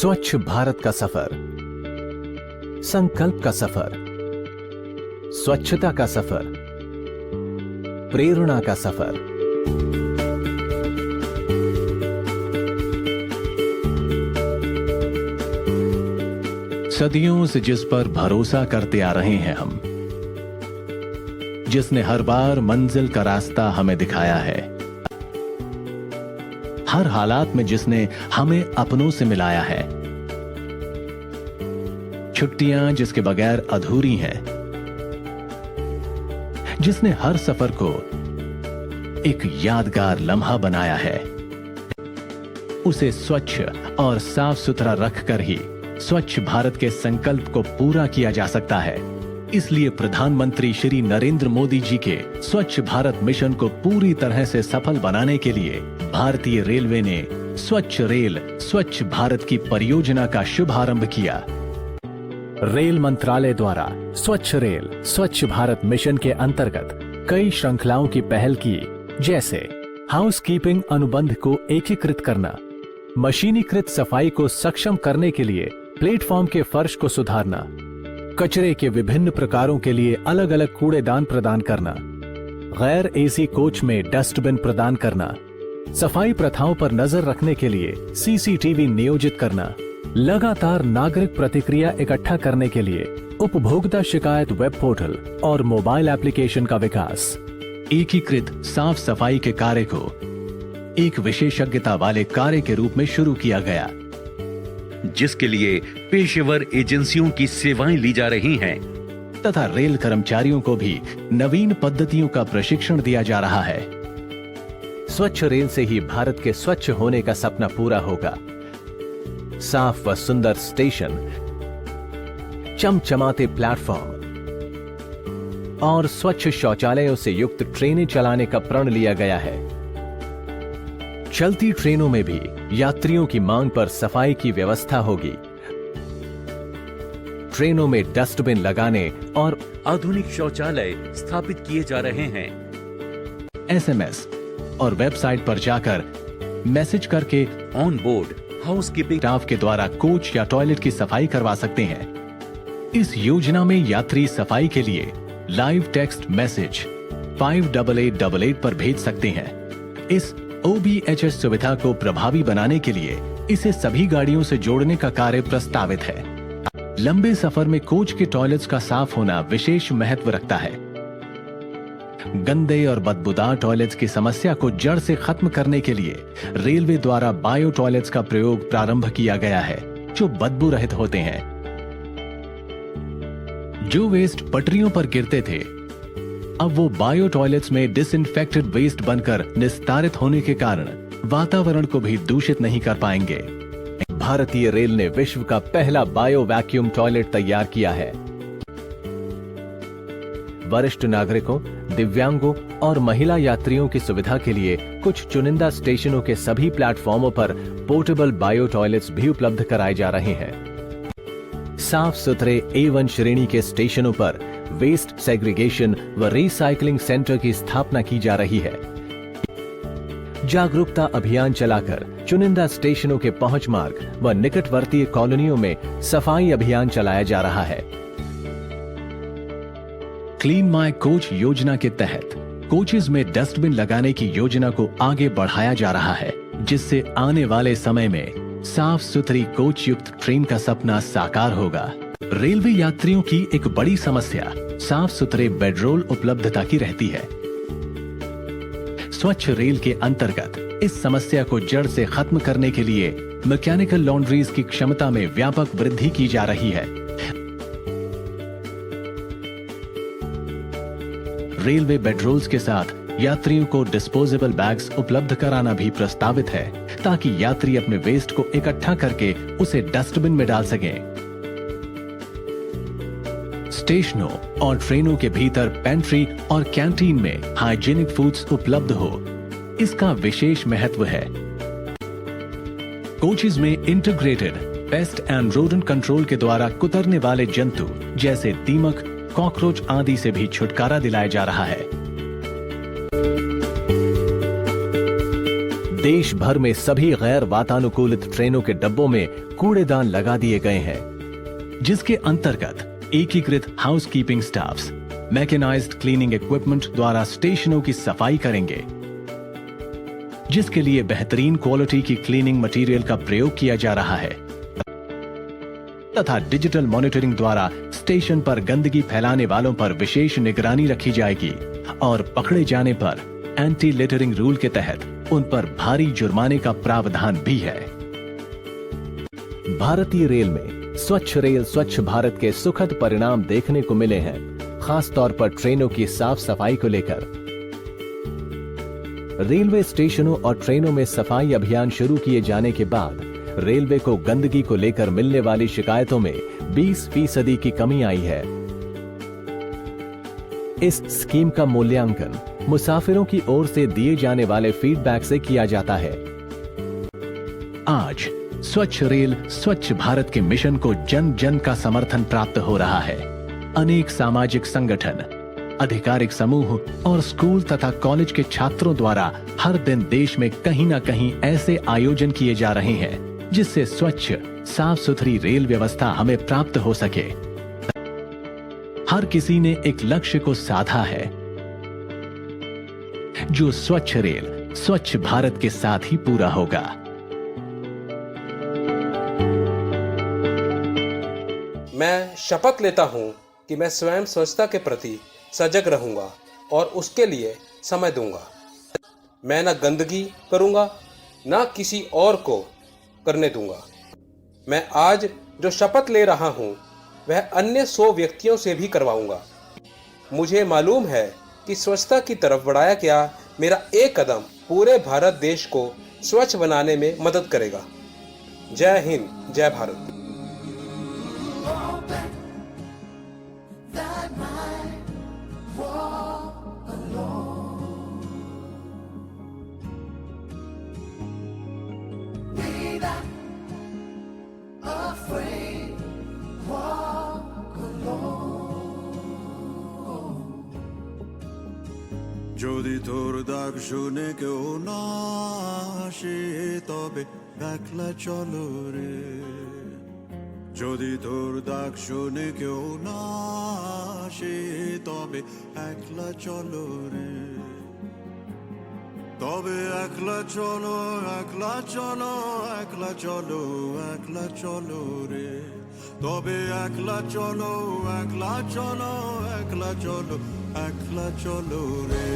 स्वच्छ भारत का सफर, संकल्प का सफर, स्वच्छता का सफर, प्रेरणा का सफर। सदियों से जिस पर भरोसा करते आ रहे हैं हम, जिसने हर बार मंजिल का रास्ता हमें दिखाया है, हर हालात में जिसने हमें अपनों से मिलाया है, छुट्टियां जिसके बगैर अधूरी हैं, जिसने हर सफर को एक यादगार लम्हा बनाया है, उसे स्वच्छ और साफ सुथरा रखकर ही स्वच्छ भारत के संकल्प को पूरा किया जा सकता है। इसलिए प्रधानमंत्री श्री नरेंद्र मोदी जी के स्वच्छ भारत मिशन को पूरी तरह से सफल बनाने के लिए भारतीय रेलवे ने स्वच्छ रेल स्वच्छ भारत की परियोजना का शुभारंभ किया। रेल मंत्रालय द्वारा स्वच्छ रेल स्वच्छ भारत मिशन के अंतर्गत कई श्रृंखलाओं की पहल की, जैसे हाउसकीपिंग अनुबंध को एकीकृत करना, मशीनीकृत सफाई को सक्षम करने के लिए प्लेटफॉर्म के फर्श को सुधारना, कचरे के विभिन्न प्रकारों के लिए अलग अलग कूड़ेदान प्रदान करना, गैर एसी कोच में डस्टबिन प्रदान करना, सफाई प्रथाओं पर नजर रखने के लिए सीसीटीवी नियोजित करना, लगातार नागरिक प्रतिक्रिया इकट्ठा करने के लिए उपभोक्ता शिकायत वेब पोर्टल और मोबाइल एप्लीकेशन का विकास। एकीकृत साफ सफाई के कार्य को एक विशेषज्ञता वाले कार्य के रूप में शुरू किया गया, जिसके लिए पेशेवर एजेंसियों की सेवाएं ली जा रही हैं, तथा रेल कर्मचारियों को भी नवीन पद्धतियों का प्रशिक्षण दिया जा रहा है। स्वच्छ रेल से ही भारत के स्वच्छ होने का सपना पूरा होगा। साफ व सुंदर स्टेशन, चमचमाते प्लेटफॉर्म और स्वच्छ शौचालयों से युक्त ट्रेनें चलाने का प्रण लिया गया है। चलती ट्रेनों में भी यात्रियों की मांग पर सफाई की व्यवस्था होगी। ट्रेनों में डस्टबिन लगाने और आधुनिक शौचालय स्थापित किए जा रहे हैं। एसएमएस और वेबसाइट पर जाकर मैसेज करके ऑन बोर्ड हाउसकीपिंग स्टाफ के द्वारा कोच या टॉयलेट की सफाई करवा सकते हैं। इस योजना में यात्री सफाई के लिए लाइव टेक्स्ट मैसेज 58888 पर भेज सकते हैं। इस OBHS सुविधा को प्रभावी बनाने के लिए इसे सभी गाड़ियों से जोड़ने का कार्य प्रस्तावित है। लंबे सफर में कोच के टॉयलेट्स का साफ होना विशेष महत्व रखता है। गंदे और बदबूदार टॉयलेट्स की समस्या को जड़ से खत्म करने के लिए रेलवे द्वारा बायो टॉयलेट्स का प्रयोग प्रारंभ किया गया है, जो बदबू रहित होते हैं। जो वेस्ट पटरियों पर गिरते थे, अब वो बायो टॉयलेट्स में डिसइंफेक्टेड वेस्ट बनकर निस्तारित होने के कारण वातावरण को भी दूषित नहीं कर पाएंगे। भारतीय रेल ने विश्व का पहला बायो वैक्यूम टॉयलेट तैयार किया है। वरिष्ठ नागरिकों, दिव्यांगों और महिला यात्रियों की सुविधा के लिए कुछ चुनिंदा स्टेशनों के सभी प्लेटफॉर्मों पर पोर्टेबल बायो टॉयलेट्स भी उपलब्ध कराए जा रहे हैं। साफ सुथरे A1 श्रेणी के स्टेशनों पर वेस्ट सेग्रीगेशन व रिसाइकलिंग सेंटर की स्थापना की जा रही है। जागरूकता अभियान चलाकर चुनिंदा स्टेशनों के पहुंच मार्ग व निकटवर्ती कॉलोनियों में सफाई अभियान चलाया जा रहा है। क्लीन माई कोच योजना के तहत कोचेज में डस्टबिन लगाने की योजना को आगे बढ़ाया जा रहा है, जिससे आने वाले समय में साफ सुथरी कोच युक्त ट्रेन का सपना साकार होगा। रेलवे यात्रियों की एक बड़ी समस्या साफ सुथरे बेडरोल उपलब्धता की रहती है। स्वच्छ रेल के अंतर्गत इस समस्या को जड़ से खत्म करने के लिए मैकेनिकल लॉन्ड्रीज की क्षमता में व्यापक वृद्धि की जा रही है। रेलवे बेडरोल्स के साथ यात्रियों को डिस्पोजेबल बैग्स उपलब्ध कराना भी प्रस्तावित है, ताकि यात्री अपने वेस्ट को इकट्ठा करके उसे डस्टबिन में डाल सकें। स्टेशनों और ट्रेनों के भीतर पेंट्री और कैंटीन में हाइजीनिक फूड्स उपलब्ध हो, इसका विशेष महत्व है। कोचेज में integrated pest and rodent control के द्वारा कुतरने वाले जंतु जैसे दीमक, कॉकरोच आदि से भी छुटकारा दिलाया जा रहा है। देश भर में सभी गैर वातानुकूलित ट्रेनों के डब्बों में कूड़ेदान लगा दिए गए हैं, जिसके अंतर्गत एकीकृत housekeeping staffs mechanised cleaning equipment द्वारा स्टेशनों की सफाई करेंगे, जिसके लिए बेहतरीन क्वालिटी की क्लीनिंग मटेरियल का प्रयोग किया जा रहा है तथा डिजिटल मॉनिटरिंग द्वारा स्टेशन पर गंदगी फैलाने वालों पर विशेष निगरानी रखी जाएगी और पकड़े जाने पर एंटी लिटरिंग रूल के तहत उन पर भारी जुर्माने का प्रावधान भी है। भारतीय रेल में स्वच्छ रेल स्वच्छ भारत के सुखद परिणाम देखने को मिले हैं, खास तौर पर ट्रेनों की साफ सफाई को लेकर। रेलवे स्टेशनों और ट्रेनों में सफाई अभियान शुरू किए जाने के बाद रेलवे को गंदगी को लेकर मिलने वाली शिकायतों में 20% की कमी आई है। इस स्कीम का मूल्यांकन मुसाफिरों की ओर से दिए जाने वाले फीडबैक से किया जाता है। आज स्वच्छ रेल स्वच्छ भारत के मिशन को जन जन का समर्थन प्राप्त हो रहा है। अनेक सामाजिक संगठन, आधिकारिक समूह और स्कूल तथा कॉलेज के छात्रों द्वारा हर दिन देश में कहीं न कहीं ऐसे आयोजन किए जा रहे हैं जिससे स्वच्छ साफ सुथरी रेल व्यवस्था हमें प्राप्त हो सके। हर किसी ने एक लक्ष्य को साधा है जो स्वच्छ रेल स्वच्छ भारत के साथ ही पूरा होगा। मैं शपथ लेता हूं कि मैं स्वयं स्वच्छता के प्रति सजग रहूंगा और उसके लिए समय दूंगा। मैं न गंदगी करूंगा, न किसी और को करने दूंगा। मैं आज जो शपथ ले रहा हूं वह अन्य 100 व्यक्तियों से भी करवाऊंगा। मुझे मालूम है कि स्वच्छता की तरफ बढ़ाया गया मेरा एक कदम पूरे भारत देश को स्वच्छ बनाने में मदद करेगा। जय हिंद, जय भारत। যদি তোর ডাক শুনে কেউ না আসে তবে একলা চলো রে। যদি তোর ডাক শুনে কেউ না আসে তবে একলা চলো রে। তবে একলা চলো, একলা চলো, একলা চলো, একলা চলো রে। তবে একলা চলো, একলা চলো, একলা চলো, একলা চলো রে।